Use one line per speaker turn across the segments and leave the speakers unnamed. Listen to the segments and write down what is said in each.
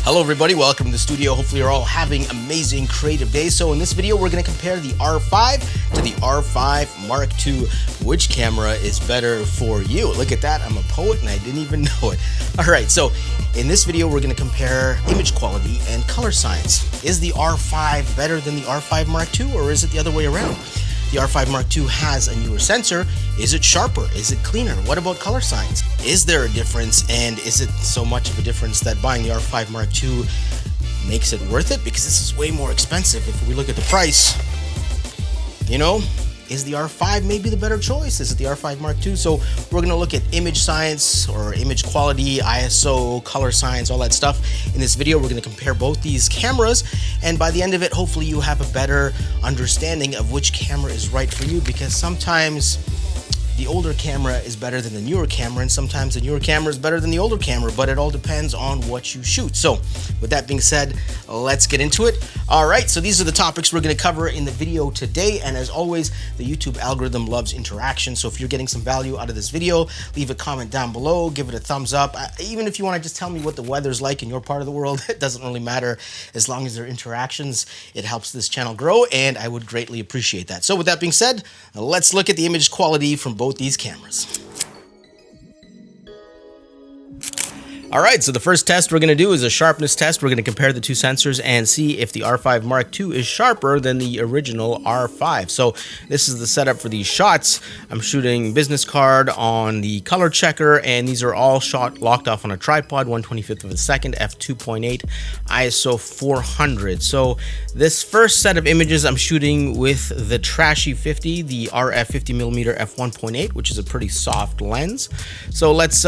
Hello everybody, welcome to the studio. Hopefully you're all having amazing creative days. So in this video, we're going to compare the R5 to the R5 Mark II. Which camera is better for you? Look at that, I'm a poet and I didn't even know it. All right, so in this video, we're going to compare image quality and color science. Is the R5 better than the R5 Mark II, or is it the other way around? The R5 Mark II has a newer sensor. Is it sharper? Is it cleaner? What about color science? Is there a difference, and is it so much of a difference that buying the R5 Mark II makes it worth it? Because this is way more expensive. If we look at the price, you know, is the R5 maybe the better choice? Is it the R5 Mark II? So we're going to look at image science or image quality, ISO, color science, all that stuff. In this video, we're going to compare both these cameras, and by the end of it, hopefully you have a better understanding of which camera is right for you, because sometimes the older camera is better than the newer camera, and sometimes the newer camera is better than the older camera, but it all depends on what you shoot. So with that being said, let's get into it. All right, so these are the topics we're going to cover in the video today, and as always, the YouTube algorithm loves interaction. So if you're getting some value out of this video, leave a comment down below, give it a thumbs up. Even if you want to just tell me what the weather's like in your part of the world, it doesn't really matter. As long as there are interactions, it helps this channel grow, and I would greatly appreciate that. So with that being said, let's look at the image quality from both these cameras. All right, so the first test we're going to do is a sharpness test. We're going to compare the two sensors and see if the R5 Mark II is sharper than the original R5. So this is the setup for these shots. I'm shooting business card on the color checker, and these are all shot locked off on a tripod, 1/25 of a second, f2.8, ISO 400. So this first set of images I'm shooting with the trashy 50, the RF 50mm f1.8, which is a pretty soft lens. So let's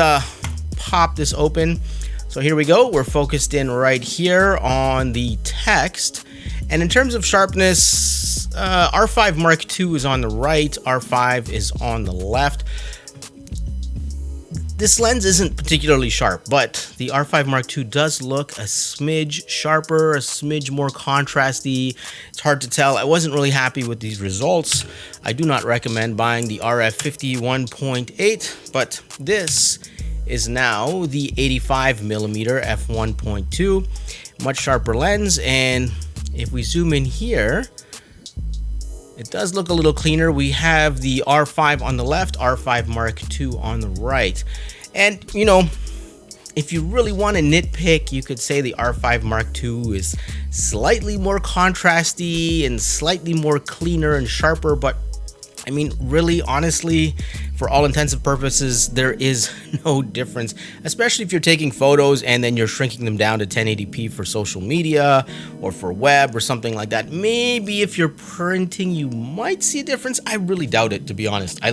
pop this open. So here we go. We're focused in right here on the text. And in terms of sharpness, R5 Mark II is on the right, R5 is on the left. This lens isn't particularly sharp, but the R5 Mark II does look a smidge sharper, a smidge more contrasty. It's hard to tell. I wasn't really happy with these results. I do not recommend buying the RF 51.8, but this is now the 85mm f1.2, much sharper lens. And if we zoom in here, it does look a little cleaner. We have the R5 on the left, R5 Mark II on the right. And you know, if you really want to nitpick, you could say the R5 Mark II is slightly more contrasty and slightly more cleaner and sharper, but I mean, really, honestly, for all intents and purposes, there is no difference, especially if you're taking photos and then you're shrinking them down to 1080p for social media or for web or something like that. Maybe if you're printing, you might see a difference. I really doubt it, to be honest. I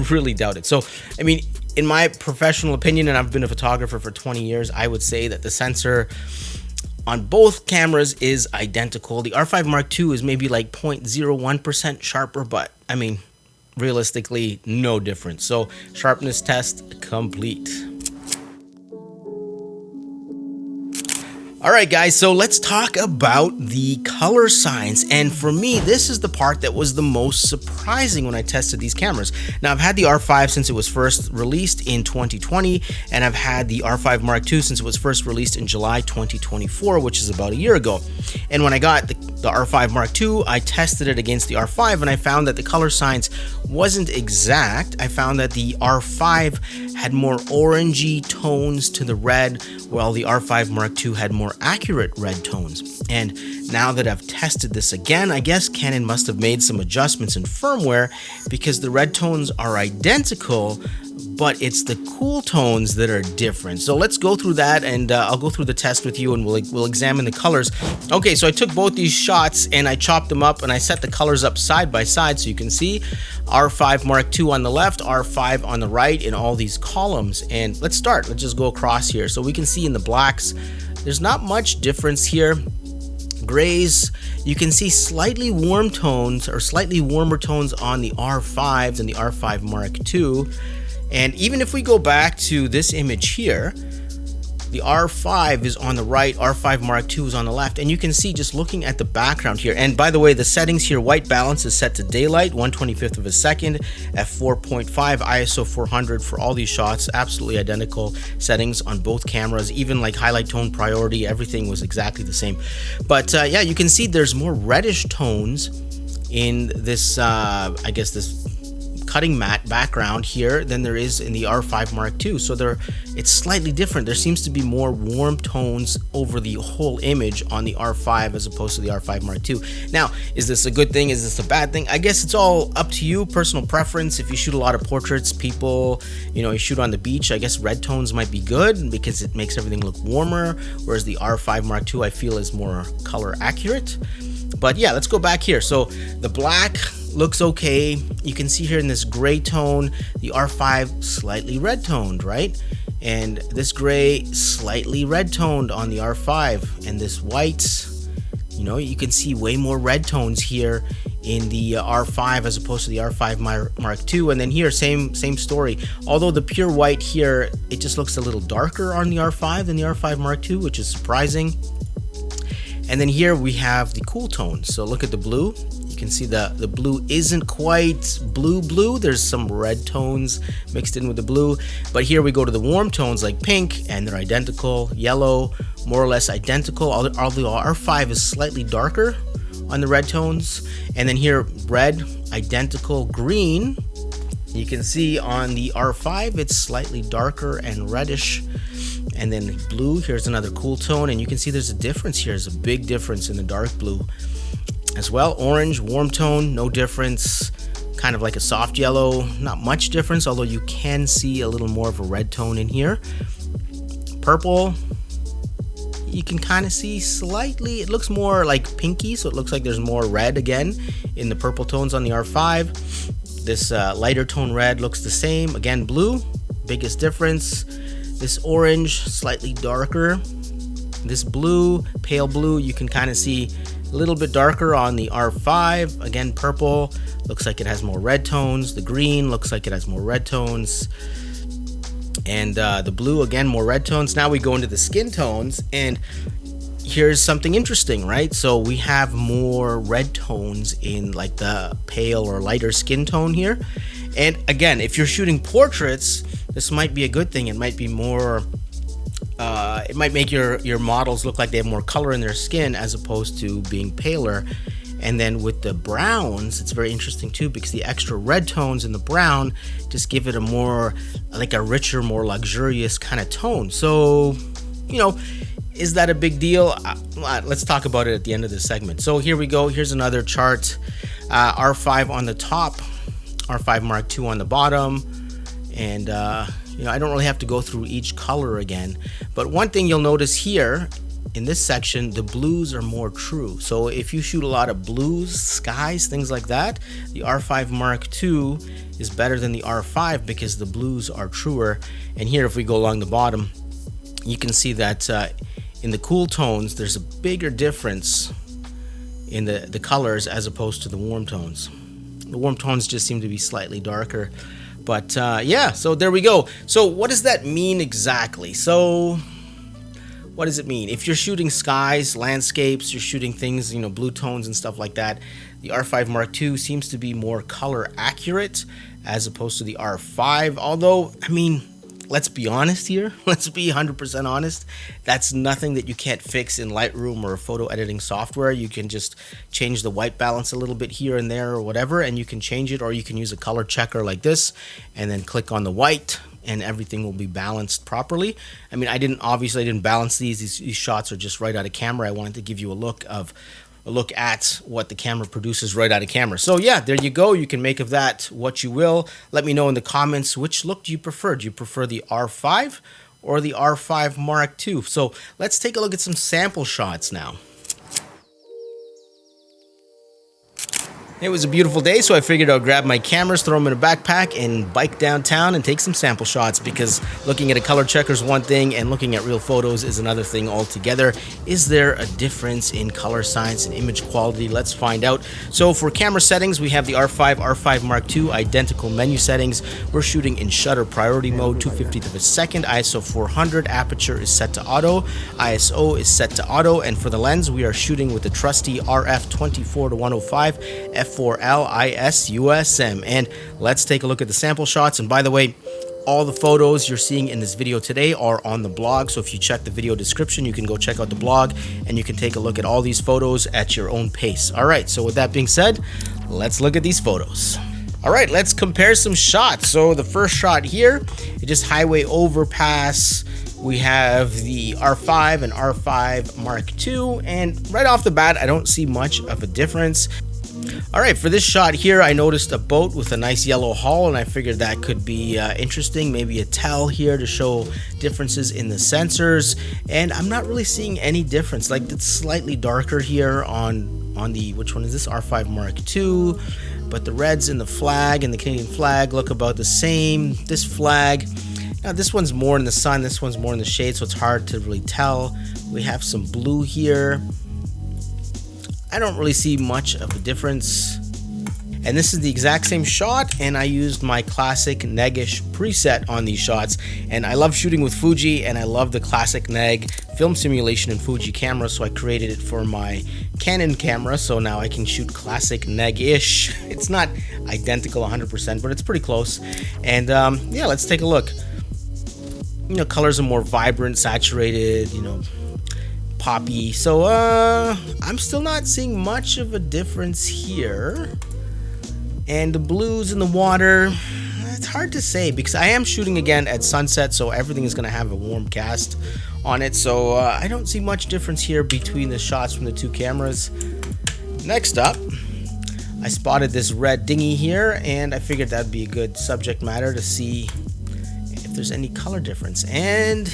really doubt it. So, I mean, in my professional opinion, and I've been a photographer for 20 years, I would say that the sensor on both cameras is identical. The R5 Mark II is maybe like 0.01% sharper, but I mean, realistically, no difference. So sharpness test complete. All right, guys, so let's talk about the color science. And for me, this is the part that was the most surprising when I tested these cameras. Now, I've had the R5 since it was first released in 2020, and I've had the R5 Mark II since it was first released in July 2024, which is about a year ago. And when I got the R5 Mark II, I tested it against the R5, and I found that the color science wasn't exact. I found that the R5 had more orangey tones to the red, while the R5 Mark II had more accurate red tones. And now that I've tested this again, I guess Canon must have made some adjustments in firmware, because the red tones are identical, but it's the cool tones that are different. So let's go through that, and I'll go through the test with you, and we'll examine the colors. Okay, so I took both these shots and I chopped them up and I set the colors up side by side so you can see R5 Mark II on the left, R5 on the right in all these columns. And let's start. Let's just go across here. So we can see in the blacks, there's not much difference here. Grays, you can see slightly warm tones or slightly warmer tones on the R5 than the R5 Mark II. And even if we go back to this image here, The R5 is on the right, R5 Mark II is on the left, and you can see just looking at the background here. And by the way, the settings here, white balance is set to daylight, 1/25th of a second, f4.5, ISO 400 for all these shots, absolutely identical settings on both cameras, even like highlight tone priority, everything was exactly the same. But yeah, you can see there's more reddish tones in this, I guess this cutting matte background here than there is in the R5 Mark II. So it's slightly different. There seems to be more warm tones over the whole image on the R5 as opposed to the R5 Mark II. Now, is this a good thing? Is this a bad thing? I guess it's all up to you, personal preference. If you shoot a lot of portraits, people, you shoot on the beach, I guess red tones might be good because it makes everything look warmer, whereas the R5 Mark II I feel is more color accurate. But yeah, let's go back here. So the black looks okay. You can see here in this gray tone, the R5 slightly red toned, right? And this gray slightly red toned on the R5, and this white, you can see way more red tones here in the R5 as opposed to the R5 Mark II. And then here, same story. Although the pure white here, it just looks a little darker on the R5 than the R5 Mark II, which is surprising. And then here we have the cool tones. So look at the blue. You can see the blue isn't quite blue. There's some red tones mixed in with the blue. But here we go to the warm tones like pink, and they're identical. Yellow, more or less identical. Although R5 is slightly darker on the red tones. And then here, red, identical. Green, you can see on the R5, it's slightly darker and reddish. And then blue, here's another cool tone, and you can see there's a difference here. There's a big difference in the dark blue as well. Orange, warm tone, no difference. Kind of like a soft yellow, not much difference, although you can see a little more of a red tone in here. Purple, you can kind of see slightly, it looks more like pinky, so it looks like there's more red again in the purple tones on the R5. This lighter tone red looks the same. Again, blue, biggest difference. This orange, slightly darker. This blue, pale blue, you can kind of see a little bit darker on the R5. Again, purple, looks like it has more red tones. The green looks like it has more red tones. And the blue, again, more red tones. Now we go into the skin tones, and here's something interesting, right? So we have more red tones in like the pale or lighter skin tone here. And again, if you're shooting portraits, this might be a good thing. It might be more, it might make your models look like they have more color in their skin as opposed to being paler. And then with the browns, it's very interesting too, because the extra red tones in the brown just give it a more, like a richer, more luxurious kind of tone. So, is that a big deal? Let's talk about it at the end of this segment. So here we go. Here's another chart. R5 on the top, R5 Mark II on the bottom. And, I don't really have to go through each color again. But one thing you'll notice here in this section, the blues are more true. So if you shoot a lot of blues, skies, things like that, the R5 Mark II is better than the R5 because the blues are truer. And here, if we go along the bottom, you can see that in the cool tones, there's a bigger difference in the colors as opposed to the warm tones. The warm tones just seem to be slightly darker. But yeah, so there we go. So what does that mean exactly? So what does it mean? If you're shooting skies, landscapes, you're shooting things, blue tones and stuff like that, the R5 Mark II seems to be more color accurate as opposed to the R5. Although, let's be honest here. Let's be 100% honest. That's nothing that you can't fix in Lightroom or photo editing software. You can just change the white balance a little bit here and there or whatever, and you can change it, or you can use a color checker like this and then click on the white, and everything will be balanced properly. I didn't balance these. These shots are just right out of camera. I wanted to give you a look at what the camera produces right out of camera. So yeah, there you go. You can make of that what you will. Let me know in the comments, which look do you prefer? Do you prefer the R5 or the R5 Mark II? So let's take a look at some sample shots now. It was a beautiful day, so I figured I'd grab my cameras, throw them in a backpack, and bike downtown and take some sample shots, because looking at a color checker is one thing and looking at real photos is another thing altogether. Is there a difference in color science and image quality? Let's find out. So for camera settings, we have the R5, R5 Mark II, identical menu settings. We're shooting in shutter priority mode, 2/50th of a second, ISO 400, aperture is set to auto, ISO is set to auto, and for the lens, we are shooting with the trusty RF 24-105 f4L IS USM. And let's take a look at the sample shots. And by the way, all the photos you're seeing in this video today are on the blog, so if you check the video description, you can go check out the blog and you can take a look at all these photos at your own pace. All right, so with that being said, let's look at these photos. All right, let's compare some shots. So the first shot here, it just highway overpass. We have the R5 and R5 Mark II, and right off the bat, I don't see much of a difference. All right, for this shot here, I noticed a boat with a nice yellow hull, and I figured that could be interesting. Maybe a tell here to show differences in the sensors, and I'm not really seeing any difference. Like, it's slightly darker here on the, which one is this? R5 Mark II, but the reds in the flag and the Canadian flag look about the same. This flag, now this one's more in the sun, this one's more in the shade, so it's hard to really tell. We have some blue here. I don't really see much of a difference. And this is the exact same shot, and I used my classic Negish preset on these shots. And I love shooting with Fuji, and I love the classic Neg film simulation in Fuji camera, so I created it for my Canon camera, so now I can shoot classic Neg-ish. It's not identical 100%, but it's pretty close. And yeah, let's take a look. You know, colors are more vibrant, saturated, you know, poppy. So I'm still not seeing much of a difference here. And the blues in the water, it's hard to say because I am shooting again at sunset, so everything is going to have a warm cast on it. So I don't see much difference here between the shots from the two cameras. Next up, I spotted this red dinghy here, and I figured that'd be a good subject matter to see if there's any color difference. And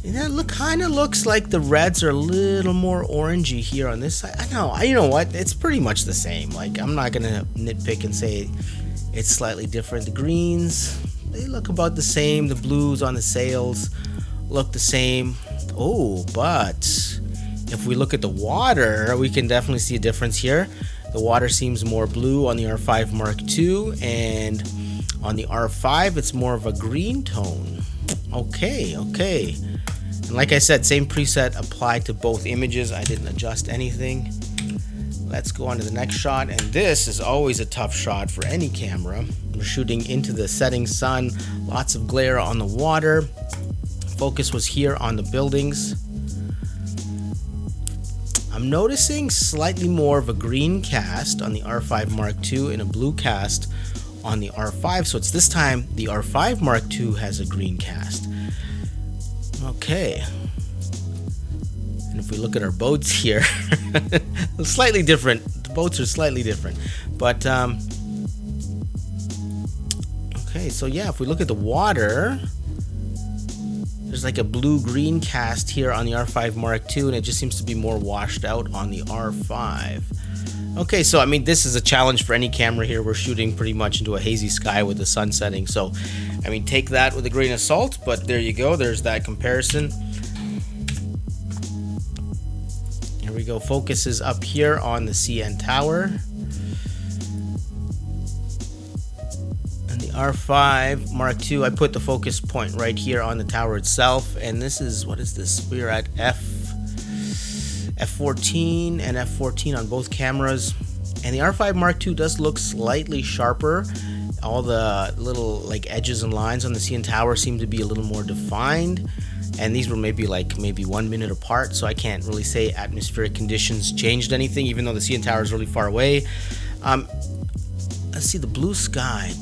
it kind of looks like the reds are a little more orangey here on this side. You know what? It's pretty much the same. Like, I'm not gonna nitpick and say it's slightly different. The greens, they look about the same. The blues on the sails look the same. Oh, but if we look at the water, we can definitely see a difference here. The water seems more blue on the R5 Mark II, and on the R5, it's more of a green tone. Okay. And like I said, same preset applied to both images. I didn't adjust anything. Let's go on to the next shot, and this is always a tough shot for any camera. We're shooting into the setting sun, lots of glare on the water. Focus was here on the buildings. I'm noticing slightly more of a green cast on the R5 Mark II and a blue cast on the R5, so it's this time the R5 Mark II has a green cast. Okay, and if we look at our boats here, slightly different. The boats are slightly different, but okay, so yeah, if we look at the water, there's like a blue-green cast here on the R5 Mark II, and it just seems to be more washed out on the R5. Okay, so I mean, this is a challenge for any camera here. We're shooting pretty much into a hazy sky with the sun setting, so I mean, take that with a grain of salt, but there you go. There's that comparison. Here we go. Focus is up here on the CN tower. And the R5 Mark II, I put the focus point right here on the tower itself, and this is, what is this? We're at F14 and F14 on both cameras, and the R5 Mark II does look slightly sharper. All the little like edges and lines on the CN tower seem to be a little more defined, and these were maybe 1 minute apart, so I can't really say atmospheric conditions changed anything, even though the CN tower is really far away. Let's see the blue sky.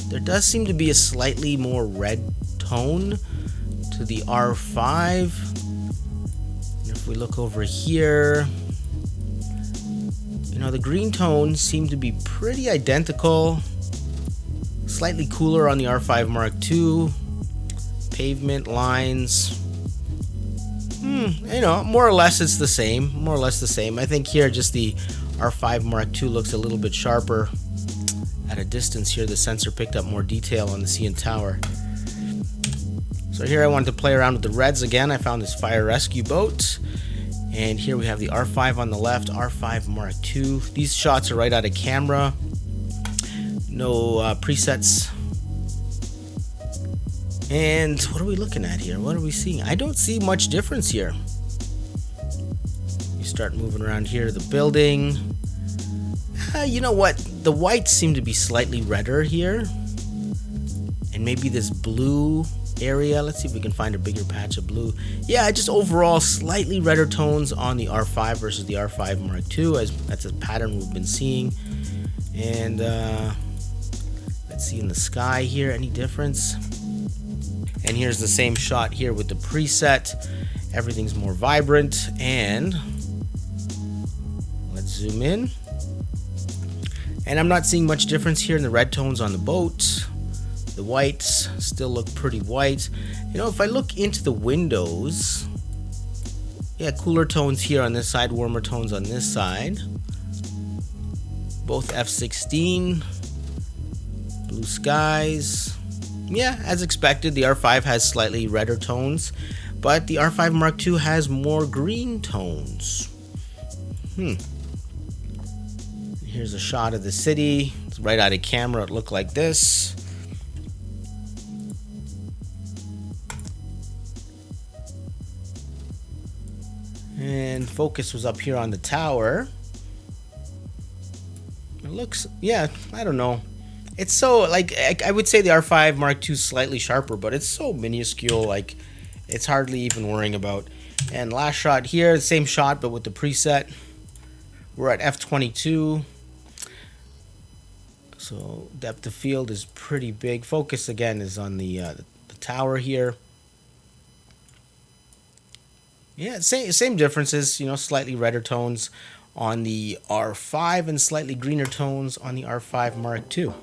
There does seem to be a slightly more red tone to the R5. If we look over here, you know, the green tones seem to be pretty identical. Slightly cooler on the R5 Mark II. Pavement lines. You know, more or less it's the same. More or less the same. I think here just the R5 Mark II looks a little bit sharper. At a distance here, the sensor picked up more detail on the CN Tower. So here I wanted to play around with the reds again. I found this fire rescue boat. And here we have the R5 on the left, R5 Mark II. These shots are right out of camera. No presets. And what are we looking at here? What are we seeing? I don't see much difference here. You start moving around here, the building. You know what? The whites seem to be slightly redder here. And maybe this blue area. Let's see if we can find a bigger patch of blue. Yeah, just overall slightly redder tones on the R5 versus the R5 Mark II. As that's a pattern we've been seeing. And let's see in the sky here, any difference? And here's the same shot here with the preset. Everything's more vibrant. And let's zoom in. And I'm not seeing much difference here in the red tones on the boat. The whites still look pretty white. You know, if I look into the windows, yeah, cooler tones here on this side, warmer tones on this side. Both f16, blue skies. Yeah, as expected, the R5 has slightly redder tones, but the R5 Mark II has more green tones. Here's a shot of the city. It's right out of camera. It looked like this. And focus was up here on the tower. It looks, yeah, I don't know. It's so, like, I would say the R5 Mark II is slightly sharper, but it's so minuscule, like, it's hardly even worrying about. And last shot here, the same shot, but with the preset. We're at f22. So depth of field is pretty big. Focus again is on the tower here. Yeah, same differences, you know, slightly redder tones on the R5 and slightly greener tones on the R5 Mark II.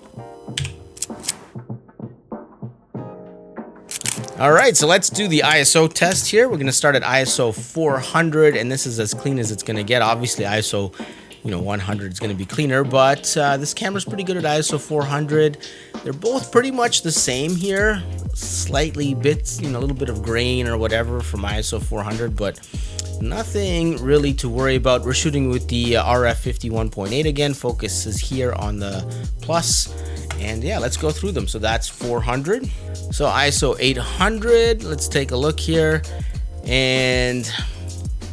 All right, so let's do the ISO test here. We're going to start at ISO 400, and this is as clean as it's going to get. Obviously, ISO 100 is going to be cleaner, but this camera's pretty good at ISO 400. They're both pretty much the same here. Slightly bits, a little bit of grain or whatever from ISO 400, but nothing really to worry about. We're shooting with the RF 51.8 again. Focus is here on the plus, and yeah, let's go through them. So that's 400. So ISO 800, let's take a look here, and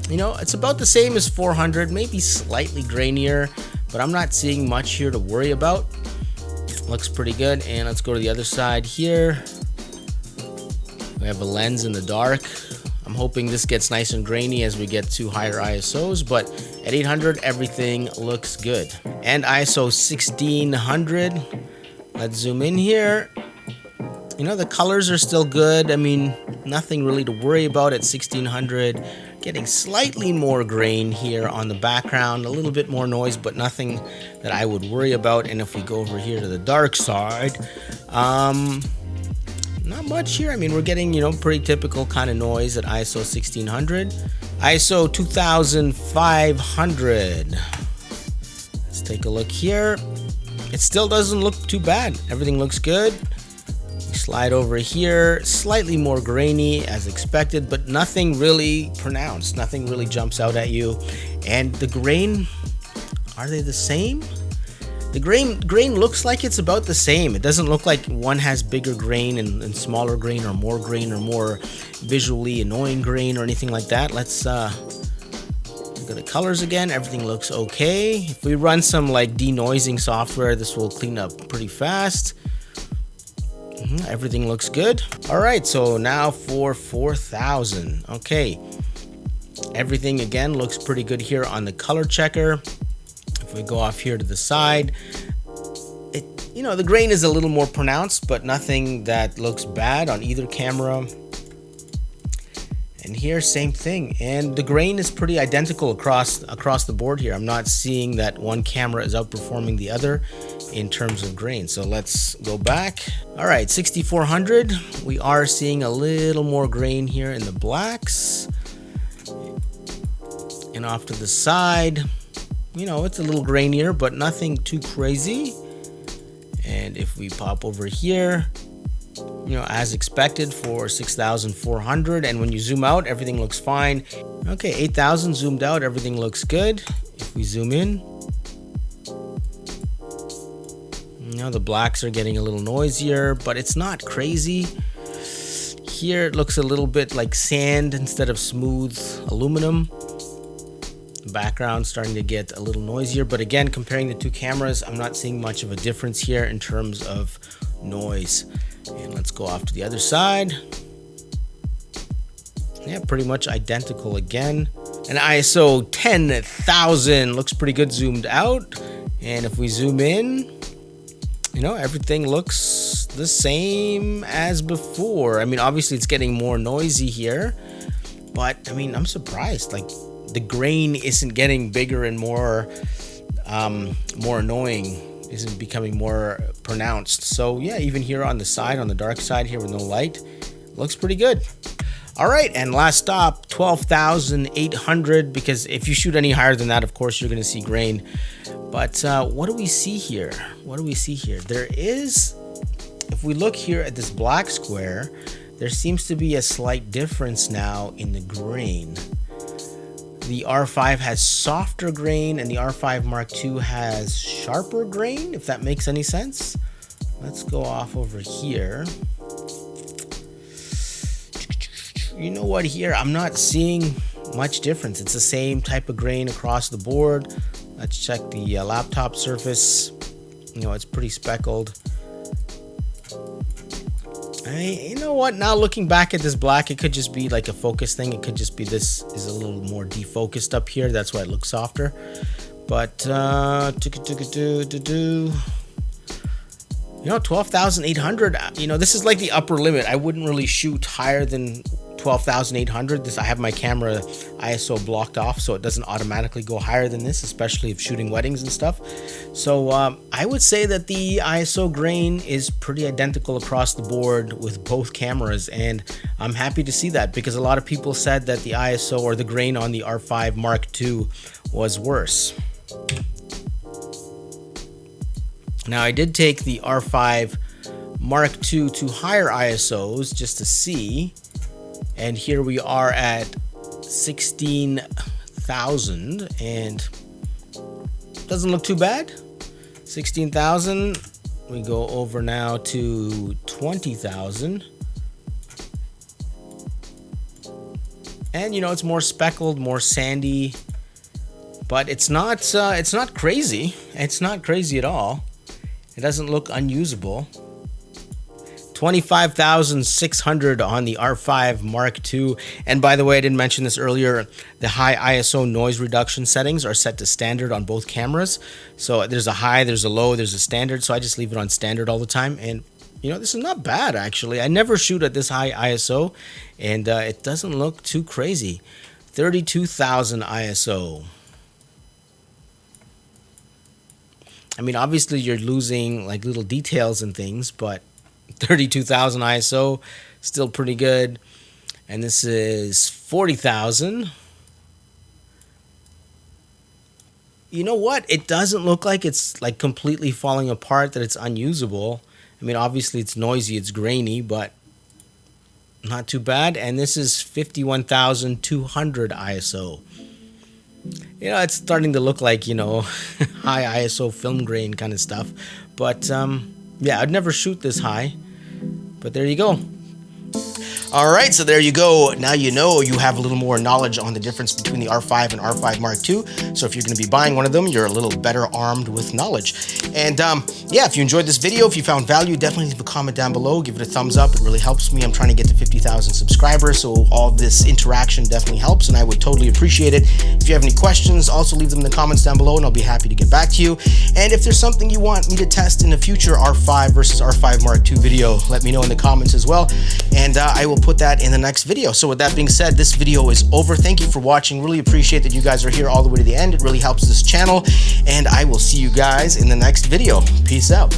it's about the same as 400, maybe slightly grainier, but I'm not seeing much here to worry about. Looks pretty good. And let's go to the other side here. We have a lens in the dark. I'm hoping this gets nice and grainy as we get to higher ISOs, but at 800, everything looks good. And ISO 1600, let's zoom in here. The colors are still good. I mean, nothing really to worry about at 1600. Getting slightly more grain here on the background, a little bit more noise, but nothing that I would worry about. And if we go over here to the dark side, not much here. I mean, we're getting, pretty typical kind of noise at ISO 1600. ISO 2500. Let's take a look here. It still doesn't look too bad. Everything looks good. Slide over here, slightly more grainy as expected, but nothing really pronounced. Nothing really jumps out at you. And the grain, are they the same? The grain looks like it's about the same. It doesn't look like one has bigger grain and smaller grain or more visually annoying grain or anything like that. Let's look at the colors again. Everything looks okay. If we run some like denoising software, this will clean up pretty fast. Everything looks good. All right, so now for 4000. Okay, everything again looks pretty good here on the color checker. If we go off here to the side, the grain is a little more pronounced, but nothing that looks bad on either camera. And here, same thing. And the grain is pretty identical across the board here. I'm not seeing that one camera is outperforming the other in terms of grain. So let's go back. All right, 6400. We are seeing a little more grain here in the blacks. And off to the side, you know, it's a little grainier, but nothing too crazy. And if we pop over here, you know, as expected for 6,400, and when you zoom out, everything looks fine. Okay, 8,000 zoomed out, everything looks good. If we zoom in, you know, the blacks are getting a little noisier, but it's not crazy. Here it looks a little bit like sand instead of smooth aluminum. The background's starting to get a little noisier, but again, comparing the two cameras, I'm not seeing much of a difference here in terms of noise. And let's go off to the other side. Yeah, pretty much identical again. An ISO 10,000 looks pretty good zoomed out. And if we zoom in, you know, everything looks the same as before. I mean, obviously it's getting more noisy here, but I mean, I'm surprised. Like, the grain isn't getting bigger and more annoying, isn't becoming more pronounced. So yeah, even here on the side, on the dark side here with no light, looks pretty good. All right, and last stop, 12,800, because if you shoot any higher than that, of course, you're gonna see grain. But what do we see here? What do we see here? There is, if we look here at this black square, there seems to be a slight difference now in the grain. The R5 has softer grain and the R5 Mark II has sharper grain, if that makes any sense. Let's go off over here. You know what, here I'm not seeing much difference. It's the same type of grain across the board. Let's check the laptop surface. You know, it's pretty speckled. You know what, now looking back at this black, it could just be like a focus thing. It could just be this is a little more defocused up here. That's why it looks softer. But you know, 12,800, you know, this is like the upper limit. I wouldn't really shoot higher than 12,800. This, I have my camera ISO blocked off so it doesn't automatically go higher than this, especially if shooting weddings and stuff. So I would say that the ISO grain is pretty identical across the board with both cameras, and I'm happy to see that, because a lot of people said that the ISO or the grain on the R5 Mark II was worse. Now, I did take the R5 Mark II to higher ISOs just to see, and here we are at 16,000, and doesn't look too bad. 16,000. We go over now to 20,000, and you know, it's more speckled, more sandy, but it's not crazy. It's not crazy at all. It doesn't look unusable. 25,600 on the R5 Mark II. And by the way, I didn't mention this earlier, the high ISO noise reduction settings are set to standard on both cameras. So there's a high, there's a low, there's a standard. So I just leave it on standard all the time. And you know, this is not bad actually. I never shoot at this high ISO, and it doesn't look too crazy. 32,000 ISO. I mean, obviously you're losing like little details and things, but 32,000 ISO, still pretty good. And this is 40,000. You know what? It doesn't look like it's like completely falling apart, that it's unusable. I mean, obviously it's noisy, it's grainy, but not too bad. And this is 51,200 ISO. You know, it's starting to look like, you know, high ISO film grain kind of stuff. But yeah, I'd never shoot this high, but there you go. All right, so there you go. Now you know, you have a little more knowledge on the difference between the R5 and R5 Mark II. So if you're going to be buying one of them, you're a little better armed with knowledge. And yeah, if you enjoyed this video, if you found value, definitely leave a comment down below. Give it a thumbs up. It really helps me. I'm trying to get to 50,000 subscribers, so all this interaction definitely helps, and I would totally appreciate it. If you have any questions, also leave them in the comments down below, and I'll be happy to get back to you. And if there's something you want me to test in a future R5 versus R5 Mark II video, let me know in the comments as well, and I will put that in the next video. So with that being said, this video is over. Thank you for watching. Really appreciate that you guys are here all the way to the end. It really helps this channel, and I will see you guys in the next video. Peace out.